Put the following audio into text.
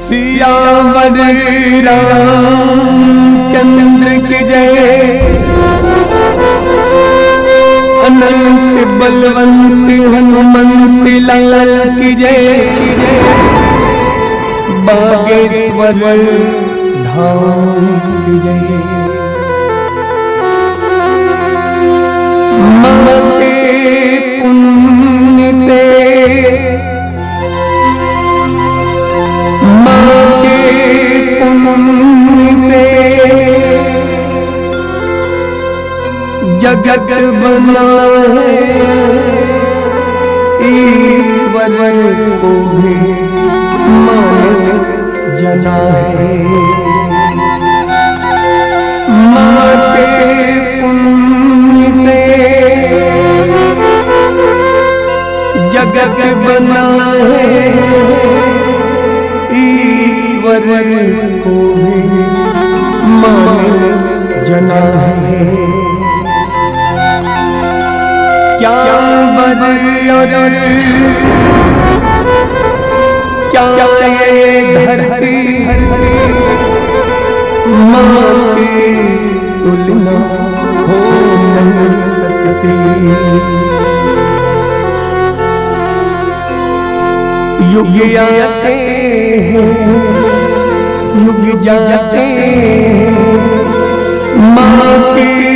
सियावर रामचंद्र की जय। अनंत बलवंत हनुमंत लाल की जय। बागेश्वर धाम की जय। माँ के पुण्य से जगत बना है, ईश्वर को भी मान जना है। माँ के पुण्य से जगत बना है, ईश्वर को भी मान जना है। क्या बर और क्या ये धरती माँ की तुलना हो नहीं सकती। युग आते हैं युग जाते हैं, माँ की